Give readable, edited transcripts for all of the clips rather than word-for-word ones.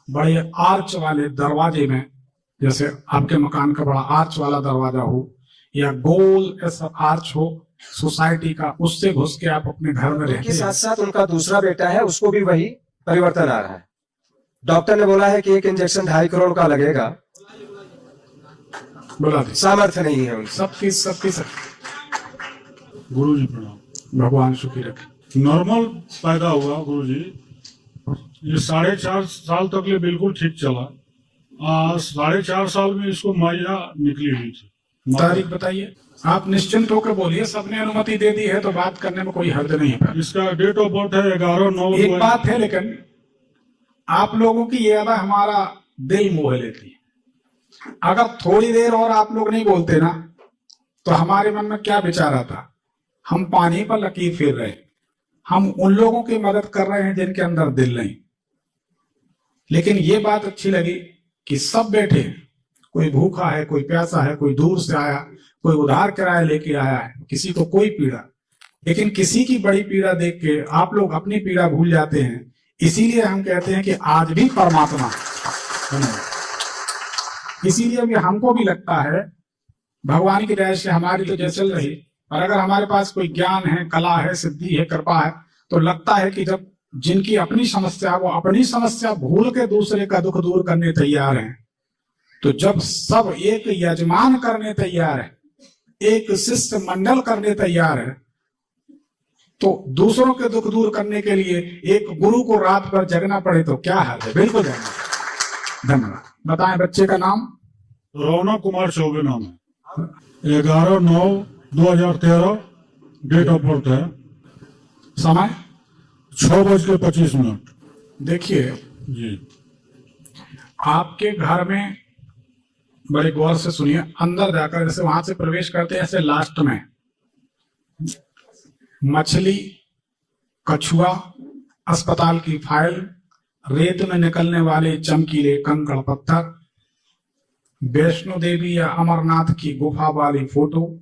बड़े आर्च वाले दरवाजे में, जैसे आपके मकान का बड़ा आर्च वाला दरवाजा हो या गोल ऐसा आर्च हो सोसाइटी का, उससे घुस के आप अपने घर में रहते हैं। साथ साथ उनका दूसरा बेटा है, उसको भी वही परिवर्तन आ रहा है। डॉक्टर ने बोला है कि एक इंजेक्शन 2.5 करोड़ का लगेगा, बोला दी सामर्थ्य नहीं है उनकी। सबकी गुरु जी प्रणाम। भगवान सुखी रखे। नॉर्मल पैदा हुआ गुरु जी, ये 4.5 साल तक ये बिल्कुल ठीक चला। 4.5 साल में इसको माया निकली हुई थी। तारीख बताइए। आप निश्चिंत होकर बोलिए, सबने अनुमति दे दी है तो बात करने में कोई हर्ज नहीं है। इसका डेट ऑफ बर्थ है 11/9। एक बात है, लेकिन आप लोगों की ये अदा हमारा दिल मोह लेती है। अगर थोड़ी देर और आप लोग नहीं बोलते ना तो हमारे मन में क्या विचार आता, हम पानी पर लकीर फेर रहे हैं, हम उन लोगों की मदद कर रहे हैं जिनके अंदर दिल नहीं। लेकिन ये बात अच्छी लगी कि सब बैठे, कोई भूखा है, कोई प्यासा है, कोई दूर से आया, कोई उधार किराया लेके आया है, किसी को कोई पीड़ा, लेकिन किसी की बड़ी पीड़ा देख के आप लोग अपनी पीड़ा भूल जाते हैं। इसीलिए हम कहते हैं कि आज भी परमात्मा, इसीलिए भी हमको भी लगता है भगवान की दया से हमारी तो जैसे चल रही, और अगर हमारे पास कोई ज्ञान है, कला है, सिद्धि है, कृपा है, तो लगता है कि जब जिनकी अपनी समस्या, वो अपनी समस्या भूल के दूसरे का दुख दूर करने तैयार हैं, तो जब सब एक यजमान करने तैयार है, एक शिष्य मंडल करने तैयार है, तो दूसरों के दुख दूर करने के लिए एक गुरु को रात भर जगना पड़े तो क्या हाल है। बिल्कुल धन्यवाद। बताएं बच्चे का नाम। रौनक कुमार चौबे नाम है। 11/9/2013 डेट ऑफ बर्थ है। समय 6:25। देखिए जी, आपके घर में बड़े गौर से सुनिए, अंदर जाकर जैसे वहां से प्रवेश करते हैं, ऐसे लास्ट में मछली, कछुआ, अस्पताल की फाइल, रेत में निकलने वाले चमकीले कंकड़ पत्थर, वैष्णो देवी या अमरनाथ की गुफा वाली फोटो,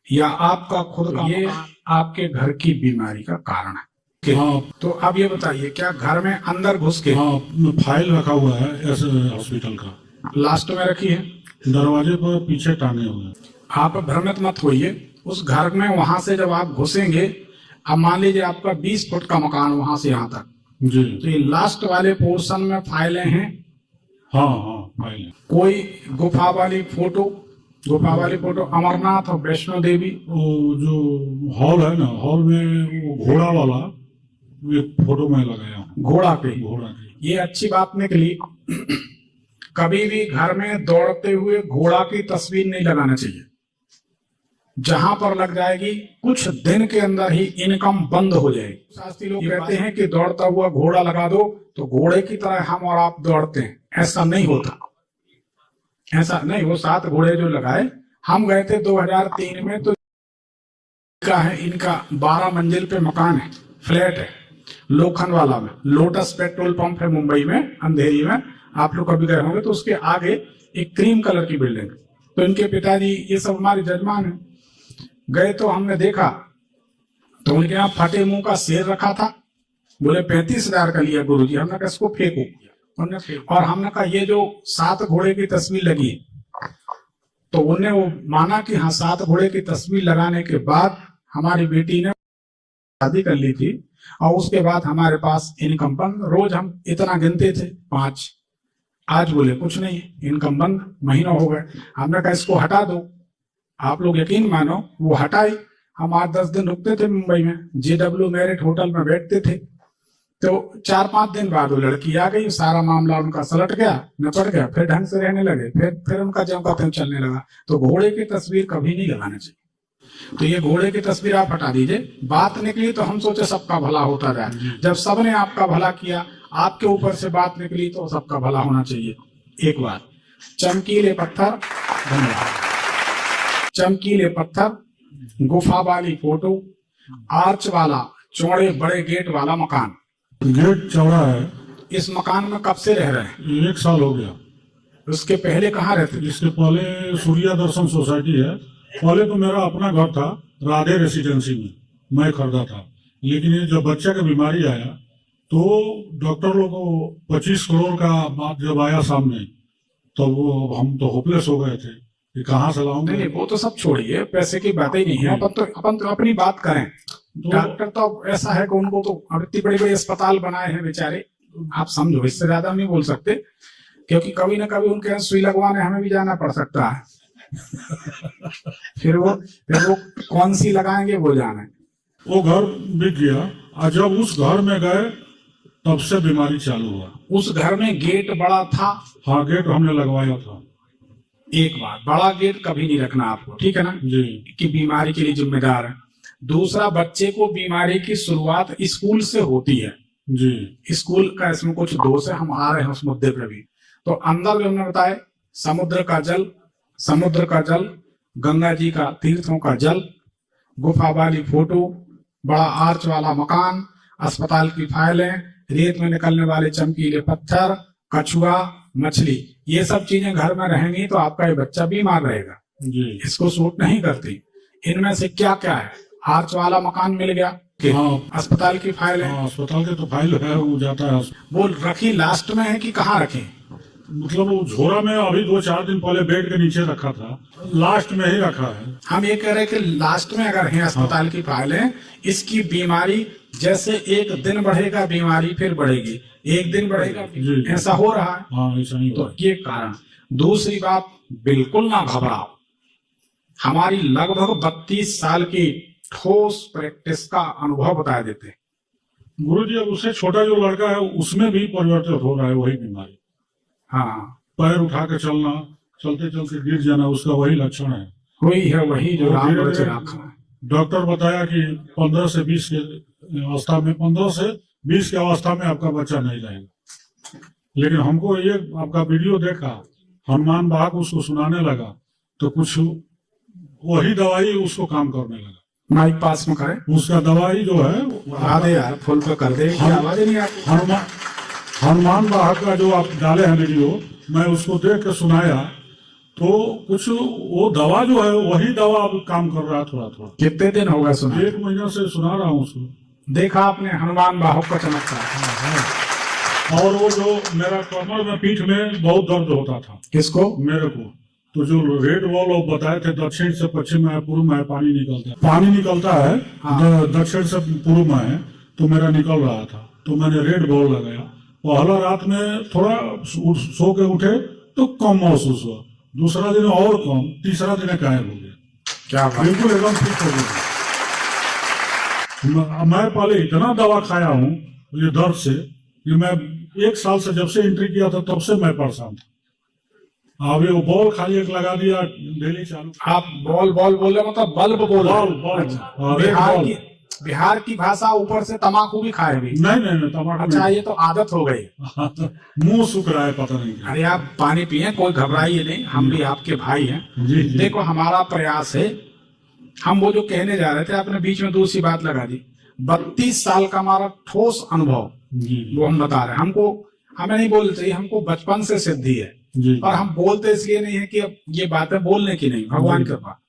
या आपका खुद का, ये आपके घर की बीमारी का कारण है। हाँ। तो अब ये बताइए, क्या घर में अंदर घुस के, हाँ, फाइल रखा हुआ है ऐसे हॉस्पिटल का, लास्ट में रखी है, दरवाजे पर पीछे टांगे हुए। आप भ्रमित मत होइए। उस घर में वहां से जब आप घुसेंगे, अब मान लीजिए आपका 20 फुट का मकान वहां से यहाँ तक जी, तो ये लास्ट वाले पोर्शन में फाइलें हैं। हाँ हाँ फाइल। कोई गुफा वाली फोटो अमरनाथ और वैष्णो देवी, वो जो हॉल है ना, हॉल में वो घोड़ा वाला ये फोटो में लगाया हूँ। घोड़ा पे, घोड़ा की। ये अच्छी बात निकली। कभी भी घर में दौड़ते हुए घोड़ा की तस्वीर नहीं लगाना चाहिए। जहां पर लग जाएगी कुछ दिन के अंदर ही इनकम बंद हो जाएगी। शास्त्री लोग कहते हैं कि दौड़ता हुआ घोड़ा लगा दो तो घोड़े की तरह हम और आप दौड़ते हैं। ऐसा नहीं होता, ऐसा नहीं। वो 7 घोड़े जो लगाए, हम गए थे 2003 में, तो का है इनका 12 मंजिल पे मकान है, फ्लैट है, लोखंड वाला में, लोटस पेट्रोल पंप है मुंबई में, अंधेरी में। आप लोग कभी गए होंगे तो उसके आगे एक क्रीम कलर की बिल्डिंग। तो इनके पिताजी ये सब हमारे जजमान हैं। गए तो हमने देखा तो उनके यहाँ फटे मुंह का शेर रखा था। बोले 35,000 का लिया गुरुजी। हमने कहा इसको फेंको, और हमने कहा ये जो 7 घोड़े की तस्वीर लगी है, तो उन्हें वो माना कि हाँ 7 घोड़े की तस्वीर लगाने के बाद हमारी बेटी ने शादी कर ली थी, और उसके बाद हमारे पास इनकम बंद। रोज हम इतना गिनते थे 5, आज बोले कुछ नहीं, इनकम बंद, महीनों हो गए। हमने कहा इसको हटा दो। आप लोग यकीन मानो वो हटाई। हम 8-10 दिन रुकते थे मुंबई में, JW मैरिट होटल में बैठते थे। तो 4-5 दिन बाद वो लड़की आ गई, सारा मामला उनका सलट गया, निपट गया, फिर ढंग से रहने लगे, फिर उनका ज्यों का त्यों चलने लगा। तो घोड़े की तस्वीर कभी नहीं लगाना चाहिए। तो ये घोड़े की तस्वीर आप हटा दीजिए। बात निकली तो हम सोचे सबका भला होता जाए। जब सबने आपका भला किया, आपके ऊपर से बात निकली, तो सबका भला होना चाहिए। एक बात, चमकीले पत्थर, धन्यवाद, चमकीले पत्थर, गुफा वाली फोटो, आर्च वाला चौड़े बड़े गेट वाला मकान। गेट चौड़ा है। इस मकान में कब से रह रहे हैं? 1 साल हो गया। उसके पहले कहाँ रहते थे? इसके पहले सूर्या दर्शन सोसाइटी है। पहले तो मेरा अपना घर था राधे रेसिडेंसी में, मैं खरीदा था। लेकिन ये जब बच्चे का बीमारी आया तो डॉक्टर लोग को 25 करोड़ का बात जब आया सामने, तो वो हम तो होपलेस हो गए थे कि कहाँ से नहीं लाऊंगे। नहीं, वो तो सब छोड़िए, पैसे की बातें ही नहीं है। अपन तो अपनी बात करें। डॉक्टर तो ऐसा है कि उनको तो इतनी बड़ी बड़ी अस्पताल बनाए हैं बेचारे, आप समझो, इससे ज्यादा नहीं बोल सकते, क्योंकि कभी ना कभी उनके यहाँ सुई लगवाने हमें भी जाना पड़ सकता है। फिर वो कौन सी लगाएंगे वो जाने। वो घर बिक गया, और जब उस घर में गए तब से बीमारी चालू हुआ। उस घर में गेट बड़ा था। हाँ, गेट हमने लगवाया था। एक बात, बड़ा गेट कभी नहीं रखना आपको, ठीक है ना, जी कि बीमारी के लिए जिम्मेदार है। दूसरा, बच्चे को बीमारी की शुरुआत स्कूल से होती है। जी स्कूल का इसमें कुछ दोष है, हम आ रहे हैं उस मुद्दे पर भी। तो अंदर जो हमने बताया, समुद्र का जल, गंगा जी का तीर्थों का जल, गुफा वाली फोटो, बड़ा आर्च वाला मकान, अस्पताल की फाइलें, रेत में निकलने वाले चमकीले पत्थर, कछुआ, मछली, ये सब चीजें घर में रहेंगी तो आपका ये बच्चा बीमार रहेगा। जी इसको सूट नहीं करती। इनमें से क्या क्या है? आर्च वाला मकान मिल गया, हाँ, अस्पताल की फाइल है, हाँ, अस्पताल के तो फाइल है, वो जाता है। वो रखी लास्ट में है कि कहाँ रखी? मतलब वो झोरा में अभी 2-4 दिन पहले बेड के नीचे रखा था, लास्ट में ही रखा है। हम ये कह रहे हैं कि लास्ट में अगर है अस्पताल की फाइलें, इसकी बीमारी जैसे एक दिन बढ़ेगा बीमारी फिर बढ़ेगी, एक दिन बढ़ेगा, जी। ऐसा हो रहा है। हाँ, ऐसा ही तो हुआ। ये कारण। दूसरी बात, बिल्कुल ना घबराओ। हमारी लगभग 32 साल की ठोस प्रैक्टिस का अनुभव बता देते। गुरुजी, अब उससे छोटा जो लड़का है उसमें भी परिवर्तित हो रहा है वही बीमारी। हाँ, पैर उठा के चलना, चलते चलते गिर जाना, उसका वही लक्षण है। वही है, वही जो और राम धीरे-धीरे बच्चे रखा है। डॉक्टर बताया कि 15 से 20 के अवस्था में 15 से 20 की अवस्था में आपका बच्चा नहीं रहेगा। लेकिन हमको ये आपका वीडियो देखा, हनुमान बाग उसको सुनाने लगा, तो कुछ वही दवाई उसको काम करने लगा। माइक पास में करें, उसका दवाई जो है बढ़ा दे यार, फुल पे कर दे, हम- आवाज नहीं आती। हनुमान बाग का जो आप डाले हैं वीडियो, मैं उसको देख के सुनाया, तो कुछ वो दवा जो है वही दवा अब काम कर रहा है थोड़ा थोड़ा। कितने दिन होगा सुना? 1 महीना से सुना रहा हूँ उसको। देखा आपने हनुमान बाहुक का चमत्कार। और वो जो मेरा कमर में, पीठ में बहुत दर्द होता था किसको? मेरे को, तो जो रेड वॉल वो बताए थे, दक्षिण से पश्चिम में, पूर्व में पानी निकलता है, हाँ। दक्षिण से पूर्व में है, तो मेरा निकल रहा था, तो मैंने रेड बॉल लगाया। पहला रात में थोड़ा सो के उठे तो कम महसूस हुआ, दूसरा दिन और कम, तीसरा दिन गायब हो गया, क्या बात। बिल्कुल एकदम ठीक हो गया। मैं पहले इतना दवा खाया हूँ ये दर्द से कि मैं 1 साल से, जब से एंट्री किया था तब से मैं परेशान था। अभी वो बॉल खाली एक लगा दिया, डेली चालू। आप बॉल बोले मतलब बल्ब बोल रहे हो? बॉल। अच्छा। हाँ, रेड बॉल। बिहार की भाषा ऊपर से तमाकू भी खाए भी। नहीं, टमाटर अच्छा, ये तो आदत हो गई। मुंह सूख रहा है, पता नहीं क्या। अरे आप पानी पिए, कोई घबराइए नहीं, हम भी आपके भाई हैं। जी जी। देखो, हमारा प्रयास है, हम वो जो कहने जा रहे थे, आपने बीच में दूसरी बात लगा दी। 32 साल का हमारा ठोस अनुभव, जी वो हम बता रहे हैं। हमें नहीं बोलना चाहिए, हमको बचपन से सिद्धि है। जी। और हम बोलते इसलिए नहीं है कि अब ये बातें बोलने की नहीं, भगवान की कृपा।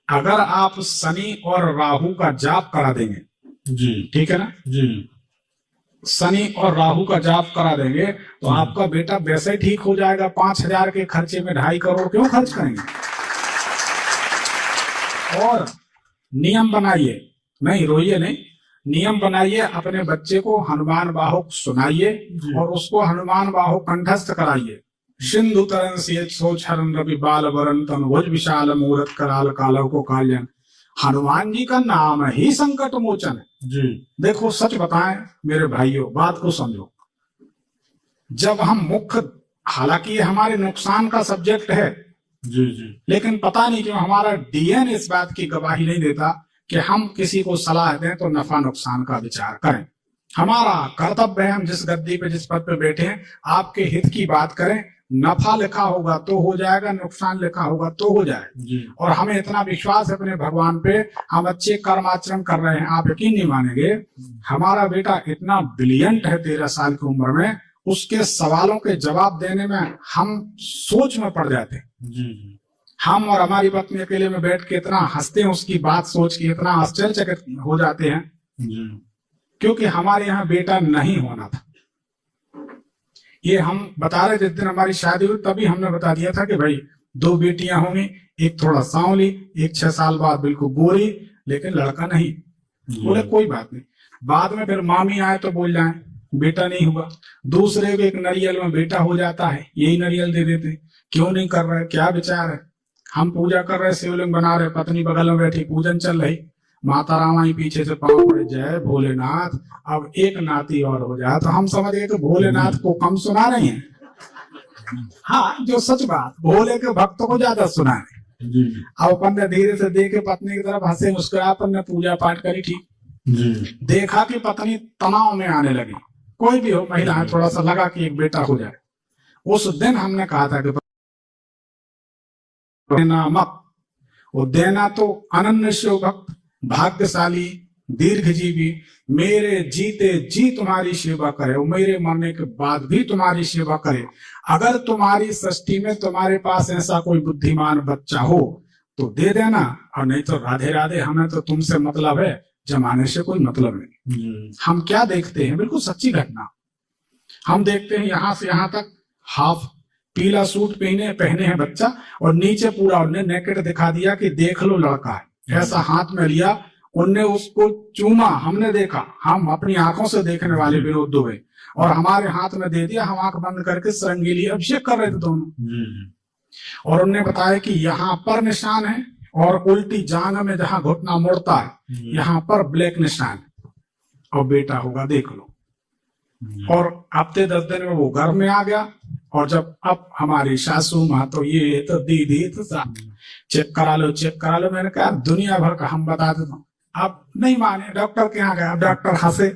अगर आप शनि और राहु का जाप करा देंगे, जी ठीक है ना, जी। शनि और राहु का जाप करा देंगे तो आपका बेटा वैसे ही ठीक हो जाएगा। 5,000 के खर्चे में 2.5 करोड़ क्यों खर्च करेंगे? और नियम बनाइए, नहीं रोइए नहीं, नियम बनाइए, अपने बच्चे को हनुमान बाहुक सुनाइए और उसको हनुमान बाहुक कंठस्थ कराइए। सिंधु तरन सोच हरन रवि बाल वरन तन भुज विशाल मूरत कराल कालव को काल्यन। हनुमान जी का नाम ही संकट मोचन है। जी। देखो, सच बताएं मेरे भाइयों, बात को समझो। जब हम मुख्य, हालांकि ये हमारे नुकसान का सब्जेक्ट है, जी जी। लेकिन पता नहीं क्यों हमारा डीएनए इस बात की गवाही नहीं देता कि हम किसी को सलाह दें तो नफा नुकसान का विचार करें। हमारा कर्तव्य है, हम जिस गद्दी पे, जिस पद पे बैठे हैं, आपके हित की बात करें। नफा लिखा होगा तो हो जाएगा, नुकसान लिखा होगा तो हो जाएगा। जी। और हमें इतना विश्वास है अपने भगवान पे, हम अच्छे कर्म आचरण कर रहे हैं। आप यकीन नहीं मानेंगे, हमारा बेटा इतना ब्रिलियंट है 13 साल की उम्र में, उसके सवालों के जवाब देने में हम सोच में पड़ जाते हैं। जी जी। हम और हमारी पत्नी अकेले में बैठ के इतना हंसते हैं, उसकी बात सोच के इतना आश्चर्यचकित हो जाते हैं। जी। क्योंकि हमारे यहाँ बेटा नहीं होना था। ये हम बता रहे जिस दिन हमारी शादी हुई तभी हमने बता दिया था कि भाई 2 बेटियां होंगी, एक थोड़ा सांवली, एक 6 साल बाद बिल्कुल गोरी, लेकिन लड़का नहीं। बोले कोई बात नहीं। बाद में फिर मामी आए तो बोल जाए बेटा नहीं हुआ। दूसरे को एक नारियल में बेटा हो जाता है, यही नारियल दे देते। क्यों नहीं कर रहे, क्या विचार है? हम पूजा कर रहे, शिवलिंग बना रहे, पत्नी बगल में बैठी, पूजन चल रही, माता रामाई पीछे से पाँव पड़े, जय भोलेनाथ, अब एक नाती और हो जाए। तो हम समझ गए कि भोलेनाथ को कम सुना रहे हैं। हाँ, जो सच बात, भोले के भक्तों को ज्यादा सुना रहे। अब अपन ने धीरे से देखे पत्नी की तरफ, हंसे मुस्कुराए, अपन ने पूजा पाठ करी, ठीक। देखा कि पत्नी तनाव में आने लगी। कोई भी हो महिला है, थोड़ा सा लगा कि एक बेटा हो जाए। उस दिन हमने कहा था कि देना मत, वो देना तो अनन्य शिव भक्त, भाग्यशाली, दीर्घजीवी, मेरे जीते जी तुम्हारी सेवा करे, वो मेरे मरने के बाद भी तुम्हारी सेवा करे। अगर तुम्हारी सृष्टि में तुम्हारे पास ऐसा कोई बुद्धिमान बच्चा हो तो दे देना, और नहीं तो राधे राधे, हमें तो तुमसे मतलब है, जमाने से कोई मतलब नहीं। हम क्या देखते हैं, बिल्कुल सच्ची घटना, हम देखते हैं यहां से यहां तक हाफ पीला सूट पहने हैं बच्चा, और नीचे पूरा उन्हें नेकेट दिखा दिया कि देख लो लड़का है, ऐसा हाथ में लिया, उनने उसको चूमा, हमने देखा, हम अपनी आंखों से देखने वाले विनोद दुबे, और हमारे हाथ में दे दिया, हम आंख बंद करके सरंगीली अभिषेक कर रहे थे दोनों। और उनने बताया कि यहाँ पर निशान है, और उल्टी जांग में जहां घुटना मुड़ता है यहाँ पर ब्लैक निशान, और बेटा होगा, देख लो। और हफ्ते 10 दिन में वो घर में आ गया, और जब अब हमारी सासू माँ तो ये तो दीदी तो चेक करा लो, चेक करा लो। मैंने कहा दुनिया भर का हम बता देता हूँ। अब नहीं माने, डॉक्टर के यहाँ गया, डॉक्टर हंसे,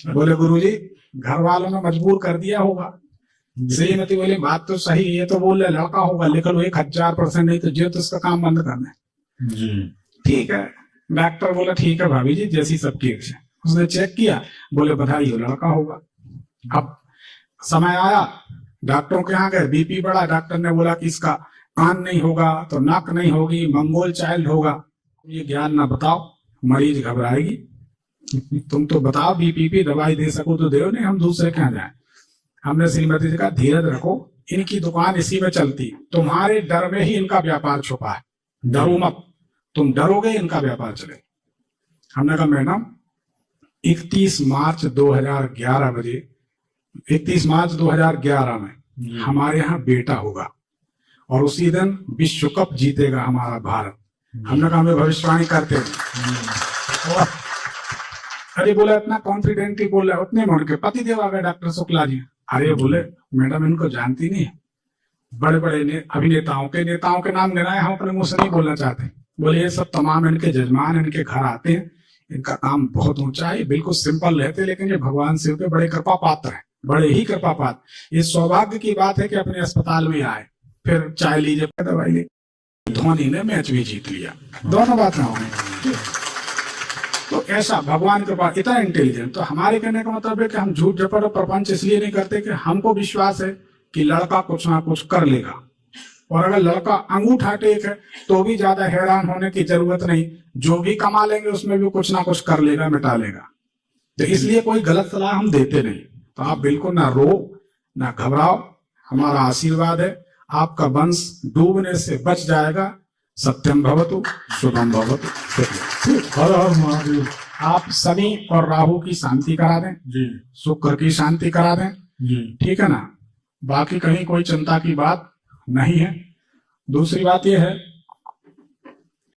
बोले गुरुजी घर वालों ने मजबूर कर दिया होगा। श्रीमती बोली बात तो सही, ये तो बोल रहे लड़का होगा, लेकिन वो 1000% नहीं तो जो तो उसका काम बंद करना है। ठीक है, डॉक्टर बोला ठीक है भाभी जी, जैसी सब ठीक है। उसने चेक किया, बोले बधाई हो, लड़का होगा। अब समय आया, डॉक्टरों के यहाँ गए, बीपी बढ़ा, डॉक्टर ने बोला कि इसका कान नहीं होगा तो नाक नहीं होगी, मंगोल चाइल्ड होगा। ये ज्ञान ना बताओ, मरीज घबराएगी। तुम तो बताओ, बीपी की दवाई दे सको तो दे, नहीं हम दूसरे के यहाँ जाए। हमने श्रीमती जी कहा धीरज रखो, इनकी दुकान इसी में चलती, तुम्हारे डर में ही इनका व्यापार छुपा है, डरो मत, तुम डरोगे इनका व्यापार चले। हमने कहा मैडम 31 मार्च 2011 बजे, 31 मार्च 2011 में हमारे यहाँ बेटा होगा, और उसी दिन विश्व कप जीतेगा हमारा भारत। हमने कहा हमें भविष्यवाणी करते हैं। अरे बोला इतना कॉन्फिडेंटली बोल रहा है, उतने में उनके पति देव आ गए, डॉक्टर शुक्ला जी। अरे बोले मैडम इनको जानती नहीं, बड़े बड़े अभिनेताओं के नाम गिनाए, हम अपने मुंह से नहीं बोलना चाहते। बोले ये सब तमाम इनके जजमान इनके घर आते हैं, इनका काम बहुत ऊंचा है, बिल्कुल सिंपल रहते, लेकिन ये भगवान शिव के बड़े कृपा पात्र है, बड़े ही कृपा पात्र। ये सौभाग्य की बात है कि अपने अस्पताल में आए, फिर चाय लीजिए, दवाई ली, धोनी ने मैच भी जीत लिया, दोनों बात ना होंगी। तो ऐसा भगवान के पास इतना इंटेलिजेंट। तो हमारे कहने का मतलब है कि हम झूठ झपट और प्रपंच इसलिए नहीं करते कि हमको विश्वास है कि लड़का कुछ ना कुछ कर लेगा, और अगर लड़का अंगूठा टेक है तो भी ज्यादा हैरान होने की जरूरत नहीं, जो भी कमा लेंगे उसमें भी कुछ ना कुछ कर लेगा, मिटा लेगा। तो इसलिए कोई गलत सलाह हम देते नहीं। तो आप बिल्कुल ना रो ना घबराओ, हमारा आशीर्वाद है, आपका वंश डूबने से बच जाएगा। सत्यम भवतु शुभम भवतु। हर हर महादेव। आप शनि और राहु की शांति करा दें जी, शुक्र की शांति करा दें जी, ठीक है ना, बाकी कहीं कोई चिंता की बात नहीं है। दूसरी बात यह है